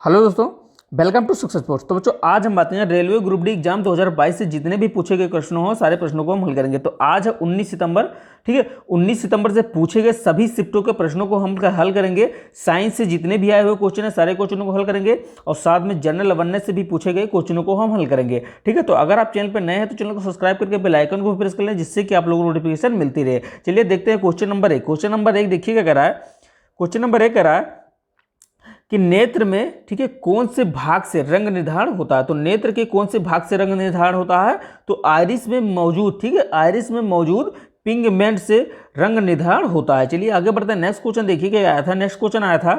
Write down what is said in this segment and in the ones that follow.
Hello दोस्तों, welcome to success sports. तो बच्चों, आज हम बात करेंगे रेलवे ग्रुप डी एग्जाम 2022 से जितने भी पूछे गए प्रश्न हो सारे प्रश्नों को हम हल करेंगे। तो आज है 19 सितंबर, ठीक है। 19 सितंबर से पूछे गए सभी शिफ्टों के प्रश्नों को हम हल करेंगे। साइंस से जितने भी आए हुए क्वेश्चन है सारे क्वेश्चनों को हल करेंगे और साथ में जनरल अवेयरनेस से भी पूछे गए क्वेश्चनों को हम हल करेंगे, ठीक है। तो अगर आप चैनल पर नए हैं तो चैनल को सब्सक्राइब करके बेल आइकन को भी प्रेस कर लें, जिससे कि आप लोगों को नोटिफिकेशन मिलती रहे। चलिए देखते हैं क्वेश्चन नंबर 1। क्वेश्चन नंबर 1 देखिएगा कह रहा है, क्वेश्चन नंबर 1 कह रहा है कि नेत्र में, ठीक है, कौन से भाग से रंग निर्धारण होता है। तो नेत्र के कौन से भाग से रंग निर्धारण होता है? तो आइरिस में मौजूद, ठीक है, आइरिस में मौजूद पिगमेंट से रंग निर्धारण होता है। चलिए आगे बढ़ते हैं। नेक्स्ट क्वेश्चन देखिए क्या आया था। नेक्स्ट क्वेश्चन आया था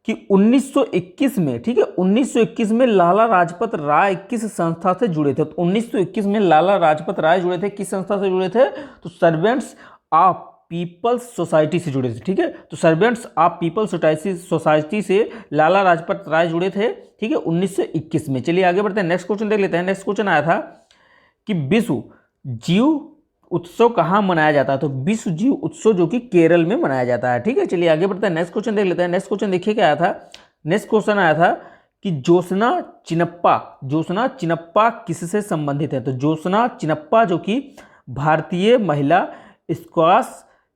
कि 1921 में, ठीक है, 1921 में लाला लाजपत राय किस संस्था से जुड़े थे। तो 1921 में लाला लाजपत राय जुड़े थे, किस संस्था से जुड़े थे? तो सर्वेंट्स ऑफ पीपल्स सोसाइटी से जुड़े थे, ठीक है। तो सर्वेंट्स ऑफ पीपल्स सोसाइटी से लाला लाजपत राय जुड़े थे, ठीक है, 1921 में। चलिए आगे बढ़ते हैं। नेक्स्ट क्वेश्चन देख लेते हैं। नेक्स्ट क्वेश्चन आया था कि विश्व जीव उत्सव कहाँ मनाया जाता है। तो विश्व जीव उत्सव जो कि केरल में मनाया जाता है, ठीक है। चलिए आगे बढ़ते हैं। नेक्स्ट क्वेश्चन देख लेते हैं। नेक्स्ट क्वेश्चन देखिए क्या आया था। नेक्स्ट क्वेश्चन आया था कि ज्योत्सना चिनप्पा किससे संबंधित है। तो ज्योत्सना चिनप्पा जो कि भारतीय महिला स्क्वाश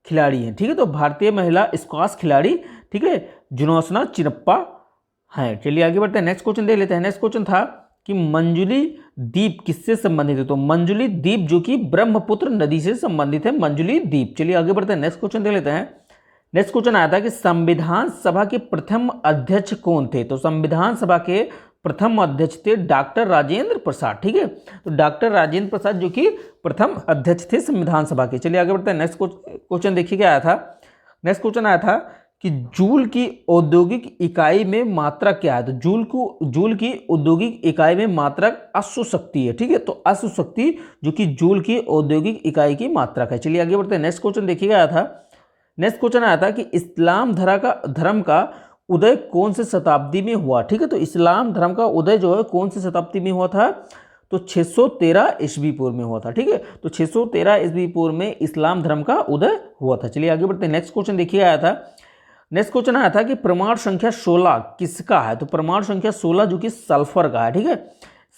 खिलाड़ी हैं, ठीक है। तो भारतीय महिला स्क्वाश खिलाड़ी, ठीक है, ज्योत्सना चिनप्पा है। चलिए आगे बढ़ते हैं। नेक्स्ट क्वेश्चन देख लेते हैं। नेक्स्ट क्वेश्चन था कि मंजुली द्वीप किससे संबंधित है। तो मंजुली द्वीप जो कि ब्रह्मपुत्र नदी से संबंधित है, मंजुली द्वीप। चलिए आगे बढ़ते हैं। नेक्स्ट क्वेश्चन देख लेते हैं। नेक्स्ट क्वेश्चन आया था कि संविधान सभा के प्रथम अध्यक्ष कौन थे। तो संविधान सभा के प्रथम अध्यक्ष थे डॉक्टर राजेंद्र प्रसाद, ठीक है। तो डॉक्टर राजेंद्र प्रसाद जो कि प्रथम अध्यक्ष थे संविधान सभा के। चलिए आगे बढ़ते हैं। नेक्स्ट क्वेश्चन देखिए क्या आया था। नेक्स्ट क्वेश्चन आया था कि जूल की औद्योगिक इकाई में मात्रक क्या है। तो जूल की औद्योगिक इकाई में मात्रक अश्व शक्ति है, ठीक है। तो अश्व शक्ति जो कि जूल की औद्योगिक इकाई की मात्रक है। चलिए आगे बढ़ते हैं। नेक्स्ट क्वेश्चन देखिएगा आया था। नेक्स्ट क्वेश्चन आया था कि इस्लाम धर्म का उदय कौन से शताब्दी में हुआ, ठीक है। तो इस्लाम धर्म का उदय जो है कौन सी शताब्दी में हुआ था। तो 613 ईस्वी पूर्व में हुआ था, ठीक है। तो 613 ईस्वी पूर्व में इस्लाम धर्म का उदय हुआ था। चलिए आगे बढ़ते हैं। नेक्स्ट क्वेश्चन देखिए आया था। नेक्स्ट क्वेश्चन आया था कि प्रमाण संख्या 16 किसका है। तो प्रमाण संख्या 16 जो कि सल्फर का है, ठीक है।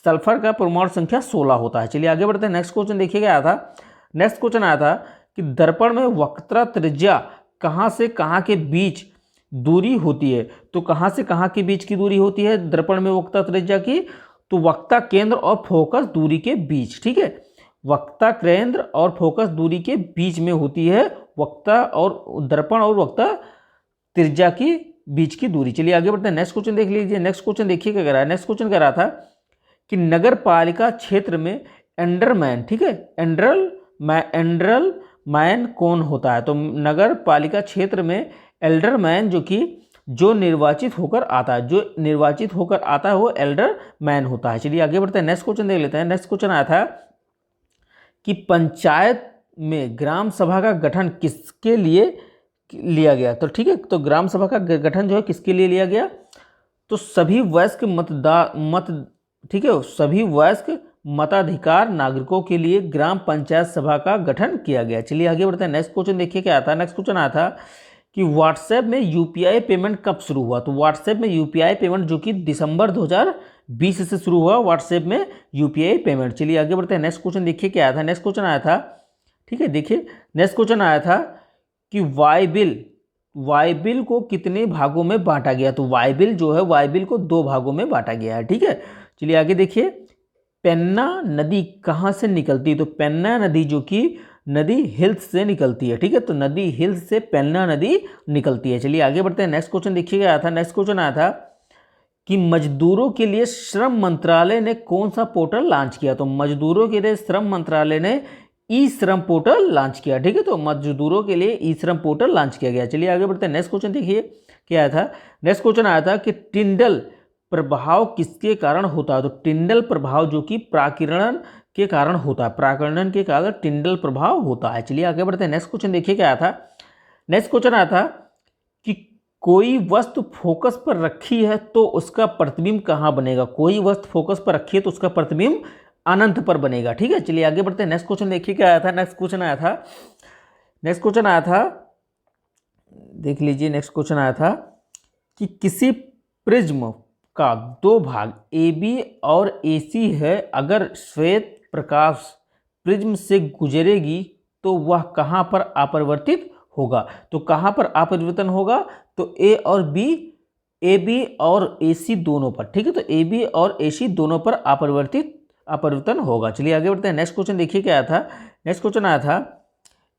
सल्फर का प्रमाण संख्या 16 होता है। चलिए आगे बढ़ते हैं। नेक्स्ट क्वेश्चन देखिए आया था। नेक्स्ट क्वेश्चन आया था कि दर्पण में वक्रता त्रिज्या कहाँ से कहाँ के बीच दूरी होती है। तो कहाँ से कहाँ के बीच की दूरी होती है दर्पण में वक्रता त्रिज्या की। तो वक्ता केंद्र और फोकस दूरी के बीच, ठीक है। वक्ता केंद्र और फोकस दूरी के बीच में होती है वक्ता और दर्पण और वक्ता त्रिज्या की बीच की दूरी। चलिए आगे बढ़ते हैं। नेक्स्ट क्वेश्चन देख लीजिए। नेक्स्ट क्वेश्चन देखिए क्या कह रहा है। नेक्स्ट क्वेश्चन कह रहा था कि नगर पालिका क्षेत्र में एंडरमैन, ठीक है, एंडरल मैन कौन होता है। तो नगर पालिका क्षेत्र में एल्डरमैन जो निर्वाचित होकर आता है, वो एल्डर मैन होता है। चलिए आगे बढ़ते हैं। नेक्स्ट क्वेश्चन देख लेते हैं। नेक्स्ट क्वेश्चन आया था कि पंचायत में ग्राम सभा का गठन किसके लिए लिया गया। तो ठीक है, तो ग्राम सभा का गठन जो है किसके लिए लिया गया। तो सभी वयस्क ठीक है, सभी वयस्क मताधिकार नागरिकों के लिए ग्राम पंचायत सभा का गठन किया गया। चलिए आगे बढ़ते हैं। नेक्स्ट क्वेश्चन देखिए क्या आता है। नेक्स्ट क्वेश्चन आया था कि व्हाट्सएप में यूपीआई पेमेंट कब शुरू हुआ। तो व्हाट्सएप में यूपीआई पेमेंट जो कि दिसंबर 2020 से शुरू हुआ व्हाट्सएप में यूपीआई पेमेंट। चलिए आगे बढ़ते हैं। नेक्स्ट क्वेश्चन देखिए क्या आया था। नेक्स्ट क्वेश्चन आया था, ठीक है, देखिए नेक्स्ट क्वेश्चन आया था कि वायबिल को कितने भागों में बांटा गया। तो वायबिल को 2 भागों में बांटा गया है, ठीक है। चलिए आगे देखिए, पेन्ना नदी कहाँ से निकलती है। तो पेन्ना नदी जो कि नदी हिल्स से निकलती है, ठीक है। तो नदी हिल्स से पेन्ना नदी निकलती है। चलिए आगे बढ़ते हैं। नेक्स्ट क्वेश्चन देखिएगा आया था। नेक्स्ट क्वेश्चन आया था कि मजदूरों के लिए श्रम मंत्रालय ने कौन सा पोर्टल लॉन्च किया। तो मजदूरों के लिए श्रम मंत्रालय ने ई श्रम पोर्टल लॉन्च किया, ठीक है। तो मजदूरों के लिए ई श्रम पोर्टल लॉन्च किया गया। चलिए आगे बढ़ते हैं। नेक्स्ट क्वेश्चन देखिए क्या आया था। नेक्स्ट क्वेश्चन आया था कि टिंडल प्रभाव किसके कारण होता है। तो टिंडल प्रभाव जो कि प्राकिरण के कारण होता है, प्राकिरण के कारण टिंडल प्रभाव होता है। चलिए आगे बढ़ते हैं। नेक्स्ट क्वेश्चन देखिए क्या आया था। नेक्स्ट क्वेश्चन आया था कि कोई वस्तु फोकस पर रखी है तो उसका प्रतिबिंब कहाँ बनेगा। कोई वस्तु फोकस पर रखी है तो उसका प्रतिबिंब अनंत पर बनेगा, ठीक है। चलिए आगे बढ़ते हैं। नेक्स्ट क्वेश्चन देखिए क्या आया था। नेक्स्ट क्वेश्चन आया था, देख लीजिए। नेक्स्ट क्वेश्चन आया था कि किसी प्रिज्म का दो भाग ए बी और ए सी है, अगर श्वेत प्रकाश प्रिज्म से गुजरेगी तो वह कहाँ पर अपरिवर्तित होगा। तो कहाँ पर अपरिवर्तन होगा, तो ए और बी, ए बी और ए सी दोनों पर, ठीक है। तो ए बी और ए सी दोनों पर अपरिवर्तन होगा। चलिए आगे बढ़ते हैं। नेक्स्ट क्वेश्चन देखिए क्या आया था। नेक्स्ट क्वेश्चन आया था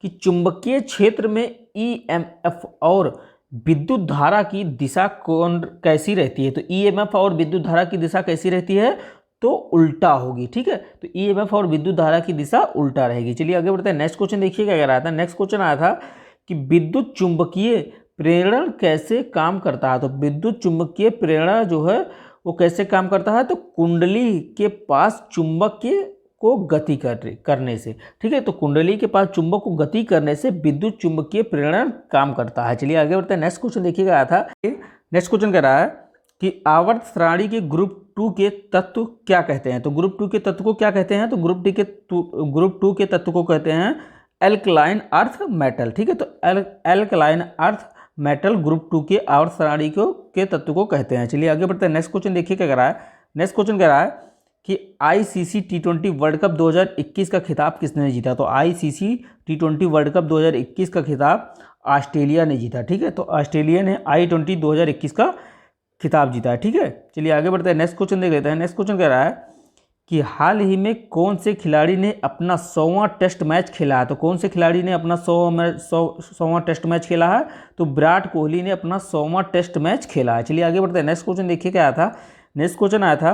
कि चुंबकीय क्षेत्र में ईएमएफ और विद्युत धारा की दिशा कौन कैसी रहती है। तो ईएमएफ और विद्युत धारा की दिशा कैसी रहती है, तो उल्टा होगी, ठीक है। तो ईएमएफ और विद्युत धारा की दिशा उल्टा रहेगी। चलिए आगे बढ़ते हैं। नेक्स्ट क्वेश्चन देखिए क्या कह रहा था। नेक्स्ट क्वेश्चन आया था कि विद्युत चुंबकीय प्रेरण कैसे काम करता है। तो विद्युत चुंबकीय प्रेरणा जो है वो कैसे काम करता है, तो कुंडली के पास चुंबक को गति करने से, ठीक है। तो कुंडली के पास चुंबक को गति करने से विद्युत चुंबकीय प्रेरण काम करता है। चलिए आगे बढ़ते हैं। नेक्स्ट क्वेश्चन देखिएगा आया था। नेक्स्ट क्वेश्चन कह रहा है कि आवर्त सारणी के ग्रुप 2 के तत्व क्या कहते हैं। तो ग्रुप 2 के तत्व को क्या कहते हैं, तो ग्रुप 2 के तत्व को कहते हैं एल्कलाइन अर्थ मेटल, ठीक है। तो एल्कलाइन अर्थ मेटल ग्रुप 2 के आवर्त सारणी के तत्व को कहते हैं। चलिए आगे बढ़ते हैं। नेक्स्ट क्वेश्चन देखिए क्या कह रहा है। नेक्स्ट क्वेश्चन कह रहा है कि आईसीसी टी20 वर्ल्ड कप 2021 का खिताब किसने जीता। तो आईसीसी टी20 वर्ल्ड कप 2021 का खिताब ऑस्ट्रेलिया ने जीता, ठीक है। तो ऑस्ट्रेलिया ने I20 2021 का खिताब जीता है, ठीक है। चलिए आगे बढ़ते हैं। नेक्स्ट क्वेश्चन देख लेते हैं। नेक्स्ट क्वेश्चन कह रहा है कि हाल ही में कौन से खिलाड़ी ने अपना 100वां टेस्ट मैच खेला है। तो कौन से खिलाड़ी ने अपना 100वां टेस्ट मैच खेला है, तो विराट कोहली ने अपना 100वां टेस्ट मैच खेला है। चलिए आगे बढ़ते हैं। नेक्स्ट क्वेश्चन देखिए क्या आया था। नेक्स्ट क्वेश्चन आया था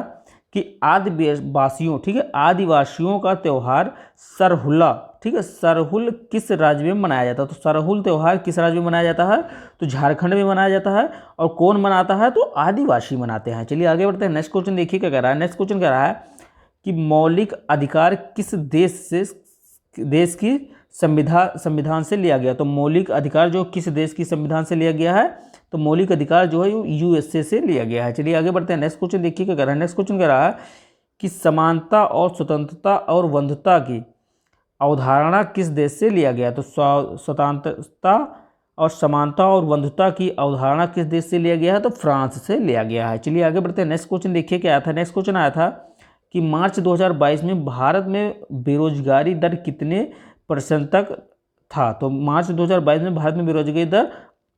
कि आदिवासियों, ठीक है, आदिवासियों का त्यौहार सरहुला, ठीक है, सरहुल किस राज्य में मनाया जाता है। तो सरहुल त्यौहार किस राज्य में मनाया जाता है, तो झारखंड में मनाया जाता है। और कौन मनाता है, तो आदिवासी मनाते हैं। चलिए आगे बढ़ते हैं। नेक्स्ट क्वेश्चन देखिए क्या कह रहा है। नेक्स्ट क्वेश्चन कह रहा है कि मौलिक अधिकार किस देश की संविधान से लिया गया। तो मौलिक अधिकार जो किस देश की संविधान से लिया गया है, तो मौलिक अधिकार जो है यूएसए से लिया गया है। चलिए आगे बढ़ते हैं। नेक्स्ट क्वेश्चन देखिए क्या कह रहा है। नेक्स्ट क्वेश्चन कह रहा है कि समानता और स्वतंत्रता और बंधुता की अवधारणा किस देश से लिया गया। तो स्वतंत्रता और समानता और बंधुता की अवधारणा किस देश से लिया गया है, तो फ्रांस से लिया गया है। चलिए आगे बढ़ते हैं। नेक्स्ट क्वेश्चन देखिए क्या आया था। नेक्स्ट क्वेश्चन आया था कि मार्च 2022 में भारत में बेरोजगारी दर कितने % तक था। तो मार्च 2022 में भारत में बेरोजगारी दर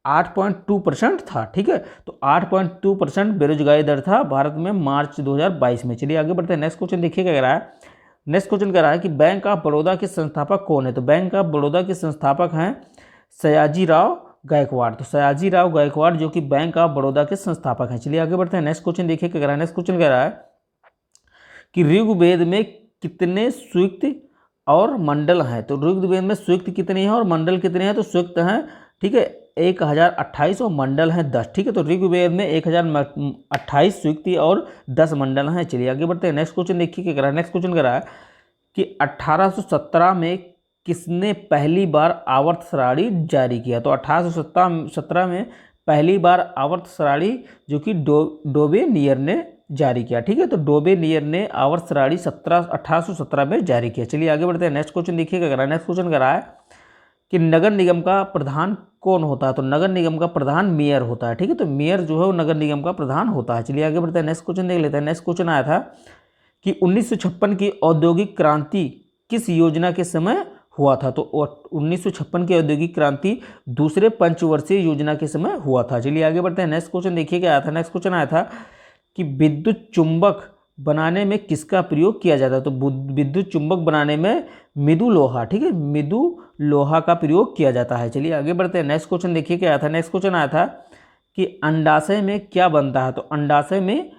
8.2% था, ठीक है। तो 8.2% बेरोजगारी दर था भारत में मार्च 2022 में। चलिए आगे बढ़ते हैं। नेक्स्ट क्वेश्चन देखिए क्या कह रहा है। नेक्स्ट क्वेश्चन कह रहा है कि बैंक ऑफ बड़ौदा के संस्थापक कौन है। तो बैंक ऑफ बड़ौदा के संस्थापक हैं सयाजीराव गायकवाड़। तो सयाजीराव गायकवाड़ जो कि बैंक ऑफ बड़ौदा के संस्थापक हैं। चलिए आगे बढ़ते हैं। नेक्स्ट क्वेश्चन देखिए क्या कह रहा है। नेक्स्ट क्वेश्चन कह रहा है कि ऋग्वेद में कितने सूक्त और मंडल हैं। तो ऋग्वेद में सूक्त कितने हैं और मंडल कितने हैं, तो सूक्त हैं, ठीक है, 1028 और मंडल हैं 10, ठीक है। तो ऋग्वेद में 1028 सूक्त और 10 मंडल हैं। चलिए आगे बढ़ते हैं। नेक्स्ट क्वेश्चन देखिए क्या कह रहा है। नेक्स्ट क्वेश्चन कह रहा है कि 1817 में किसने पहली बार आवर्त सारणी जारी किया। तो 1817 में पहली बार आवर्त सारणी जो कि डोबेनियर ने जारी किया, ठीक है। तो डोबेनियर ने आवर्त सारणी 1817 में जारी किया। चलिए आगे बढ़ते हैं। नेक्स्ट क्वेश्चन देखिए क्या कह रहा है। नेक्स्ट क्वेश्चन कह रहा है कि नगर निगम का प्रधान कौन होता है। तो नगर निगम का प्रधान मेयर होता है, ठीक है। तो मेयर जो है वो नगर निगम का प्रधान होता है। चलिए आगे बढ़ते हैं। नेक्स्ट क्वेश्चन देख लेते हैं। नेक्स्ट क्वेश्चन आया था कि 1956 की औद्योगिक क्रांति किस योजना के समय हुआ था। तो 1956 की औद्योगिक क्रांति दूसरे पंचवर्षीय योजना के समय हुआ था। चलिए आगे बढ़ते हैं। नेक्स्ट क्वेश्चन देखिए क्या आया था। नेक्स्ट क्वेश्चन आया था कि विद्युत चुंबक बनाने में किसका प्रयोग किया जाता है। तो विद्युत चुंबक बनाने में मृदु लोहा, ठीक है, मृदु लोहा का प्रयोग किया जाता है। चलिए आगे बढ़ते हैं। नेक्स्ट क्वेश्चन देखिए क्या आया था। नेक्स्ट क्वेश्चन आया था कि अंडाशय में क्या बनता है। तो अंडाशय में,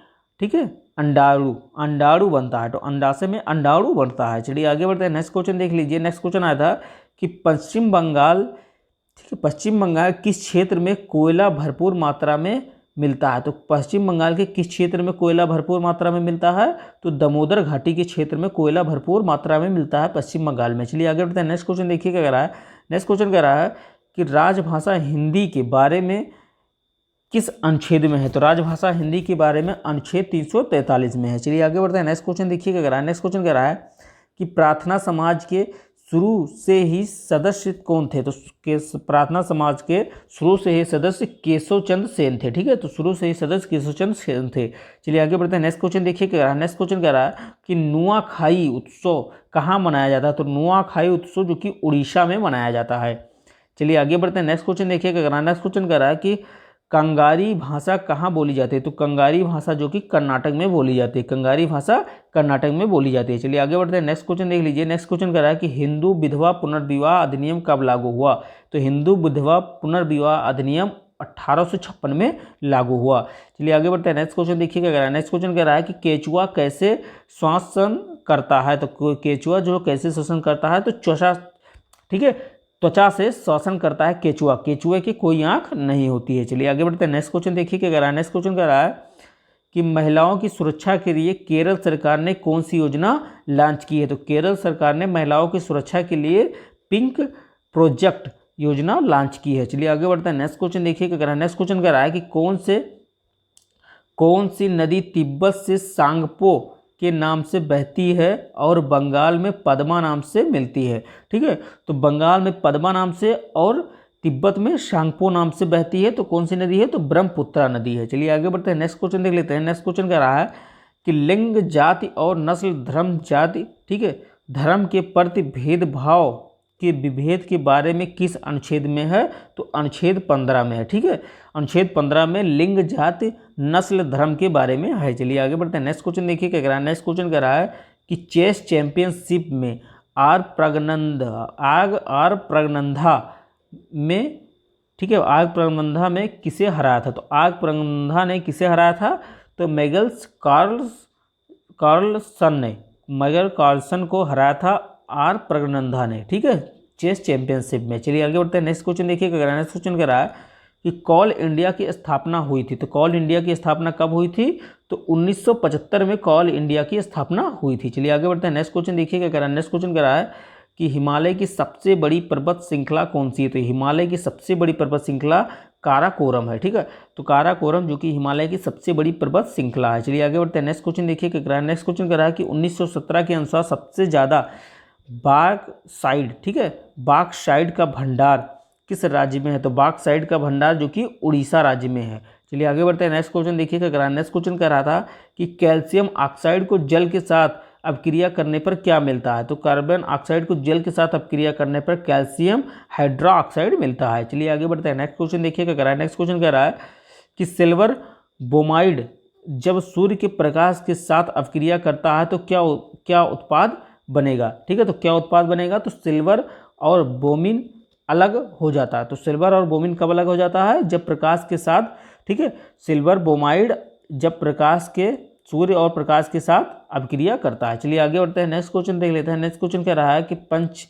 ठीक है, अंडाणु बनता है। तो अंडाशय में अंडाणु बनता है। चलिए आगे बढ़ते हैं। नेक्स्ट क्वेश्चन देख लीजिए। नेक्स्ट क्वेश्चन आया था कि पश्चिम बंगाल, ठीक है, पश्चिम बंगाल किस क्षेत्र में कोयला भरपूर मात्रा में मिलता है। तो पश्चिम बंगाल के किस क्षेत्र में कोयला भरपूर मात्रा में मिलता है, तो दामोदर घाटी के क्षेत्र में कोयला भरपूर मात्रा में मिलता है पश्चिम बंगाल में। चलिए आगे बढ़ते हैं। नेक्स्ट क्वेश्चन देखिए क्या कह रहा है। नेक्स्ट क्वेश्चन कह रहा है कि राजभाषा हिंदी के बारे में किस अनुच्छेद में है। तो राजभाषा हिंदी के बारे में अनुच्छेद 343 में है। चलिए आगे बढ़ते हैं। नेक्स्ट क्वेश्चन देखिए क्या कह रहा है। नेक्स्ट क्वेश्चन कह रहा है कि प्रार्थना समाज के शुरू से ही सदस्य कौन थे? तो प्रार्थना समाज के शुरू से ही सदस्य केशव चंद्र सेन थे। ठीक है, तो शुरू से ही सदस्य केशव चंद्र सेन थे। चलिए आगे बढ़ते हैं। नेक्स्ट क्वेश्चन देखिए क्या रहा है। नेक्स्ट क्वेश्चन कह रहा है कि नुआखाई उत्सव कहाँ मनाया जाता है? तो नुआखाई उत्सव जो कि उड़ीसा में मनाया जाता है। चलिए आगे बढ़ते हैं। नेक्स्ट क्वेश्चन देखिए क्या रहा है। नेक्स्ट क्वेश्चन कह रहा है कि कंगारी भाषा कहाँ बोली जाती है? तो कंगारी भाषा जो कि कर्नाटक में बोली जाती है। कंगारी भाषा कर्नाटक में बोली जाती है। चलिए आगे बढ़ते हैं। नेक्स्ट क्वेश्चन देख लीजिए। नेक्स्ट क्वेश्चन कह रहा है कि हिंदू विधवा पुनर्विवाह अधिनियम कब लागू हुआ? तो हिंदू विधवा पुनर्विवाह अधिनियम 1856 में लागू हुआ। चलिए आगे बढ़ते हैं। नेक्स्ट क्वेश्चन देखिए क्या कह रहा है। नेक्स्ट क्वेश्चन कह रहा है कि केचुआ कैसे श्वसन करता है? तो केचुआ जो कैसे श्वसन करता है? तो त्वचा, ठीक है, त्वचा से श्वसन करता है केचुआ। केचुए की कोई आंख नहीं होती है। चलिए आगे बढ़ते हैं। नेक्स्ट क्वेश्चन देखिए क्या कह रहा है। नेक्स्ट क्वेश्चन कह रहा है कि महिलाओं की सुरक्षा के लिए केरल सरकार ने कौन सी योजना लॉन्च की है? तो केरल सरकार ने महिलाओं की सुरक्षा के लिए पिंक प्रोजेक्ट योजना लॉन्च की है। चलिए आगे बढ़ते हैं। नेक्स्ट क्वेश्चन देखिए क्या कह रहा है। नेक्स्ट क्वेश्चन कह रहा है कि कौन सी नदी तिब्बत से सांगपो के नाम से बहती है और बंगाल में पद्मा नाम से मिलती है? ठीक है, तो बंगाल में पद्मा नाम से और तिब्बत में सांगपो नाम से बहती है। तो कौन सी नदी है? तो ब्रह्मपुत्रा नदी है। चलिए आगे बढ़ते हैं। नेक्स्ट क्वेश्चन देख लेते हैं। नेक्स्ट क्वेश्चन कह रहा है कि लिंग, जाति और नस्ल, धर्म, जाति, ठीक है, धर्म के प्रति भेदभाव के विभेद के बारे में किस अनुच्छेद में है? तो अनुच्छेद 15 में है। ठीक है, अनुच्छेद 15 में लिंग, जाति, नस्ल, धर्म के बारे में है। चलिए आगे बढ़ते हैं। नेक्स्ट क्वेश्चन देखिए क्या कह रहा है। नेक्स्ट क्वेश्चन कह रहा है कि चेस चैंपियनशिप में आर प्रगनंधा में, ठीक है, आग प्रगनंधा में किसे हराया था? तो आग प्रगनंधा ने किसे हराया था? तो मैगल्स कार्लसन को हराया था आर प्रगनंधा ने। ठीक है, चेस चैंपियनशिप में। चलिए आगे बढ़ते हैं। नेक्स्ट क्वेश्चन देखिए क्या कह रहा है। नेक्स्ट क्वेश्चन कह रहा है कि कॉल इंडिया की स्थापना हुई थी। तो कॉल इंडिया की स्थापना कब हुई थी? तो 1975 में कॉल इंडिया की स्थापना हुई थी। चलिए आगे बढ़ते हैं। नेक्स्ट क्वेश्चन देखिए क्या कह रहा है। नेक्स्ट क्वेश्चन कह रहा है कि हिमालय की सबसे बड़ी पर्वत श्रृंखला कौन सी है? तो हिमालय की सबसे बड़ी पर्वत श्रृंखला काराकोरम है। ठीक है, तो काराकोरम जो कि हिमालय की सबसे बड़ी पर्वत श्रृंखला है। चलिए आगे बढ़ते हैं। नेक्स्ट क्वेश्चन देखिए क्या कह रहा है। नेक्स्ट क्वेश्चन कह रहा है कि 1917 के अनुसार सबसे ज़्यादा बाक्साइड, ठीक है, बाक्साइड का भंडार किस राज्य में है? तो बाक्साइड का भंडार जो कि उड़ीसा राज्य में है। चलिए आगे बढ़ते हैं। नेक्स्ट क्वेश्चन देखिए क्या कह रहा है। नेक्स्ट क्वेश्चन कह रहा था कि कैल्शियम ऑक्साइड को जल के साथ अपक्रिया करने पर क्या मिलता है? तो कार्बन ऑक्साइड को जल के साथ अपक्रिया करने पर कैल्शियम हाइड्रोक्साइड मिलता है। चलिए आगे बढ़ते हैं। नेक्स्ट क्वेश्चन देखिए क्या कह रहा है। नेक्स्ट क्वेश्चन कह रहा है कि सिल्वर ब्रोमाइड जब सूर्य के प्रकाश के साथ अपक्रिया करता है तो क्या उत्पाद बनेगा? ठीक है, तो क्या उत्पाद बनेगा? तो सिल्वर और ब्रोमीन अलग हो जाता है। तो सिल्वर और ब्रोमीन कब अलग हो जाता है? जब प्रकाश के साथ, ठीक है, सिल्वर ब्रोमाइड जब प्रकाश के, सूर्य और प्रकाश के साथ अपक्रिया करता है। चलिए आगे बढ़ते हैं। नेक्स्ट क्वेश्चन देख लेते हैं। नेक्स्ट क्वेश्चन कह रहा है कि ठीक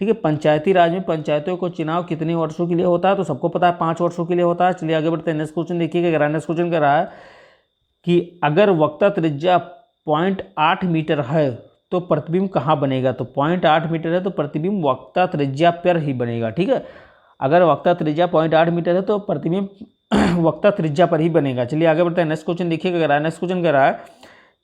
है, पंचायती राज में पंचायतों को चुनाव कितने वर्षों के लिए होता है? तो सबको पता है 5 वर्षों के लिए होता है। चलिए आगे बढ़ते हैं। नेक्स्ट क्वेश्चन देखिए क्या कह रहा है। नेक्स्ट क्वेश्चन कह रहा है कि अगर वक्ता त्रिज्या 0.8 मीटर है तो प्रतिबिंब कहाँ बनेगा? तो 0.8 मीटर है तो प्रतिबिंब वक्ता त्रिज्या पर ही बनेगा। ठीक है, अगर वक्ता त्रिज्या 0.8 मीटर है तो प्रतिबिंब वक्ता त्रिज्या पर ही बनेगा। चलिए आगे बढ़ते हैं। नेक्स्ट क्वेश्चन देखिए क्या कह रहा है। नेक्स्ट क्वेश्चन कह रहा है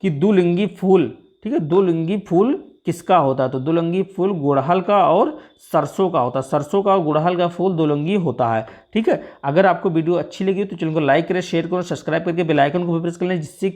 कि द्विलिंगी फूल, ठीक है, द्विलिंगी फूल किसका होता है? तो द्विलिंगी फूल गुड़हल का और सरसों का होता है। सरसों का और गुड़हल का फूल द्विलिंगी होता है। ठीक है, अगर आपको वीडियो अच्छी लगी तो चैनल को लाइक करें, शेयर करें, सब्सक्राइब करके बेल आइकन को भी प्रेस कर लें, जिससे कि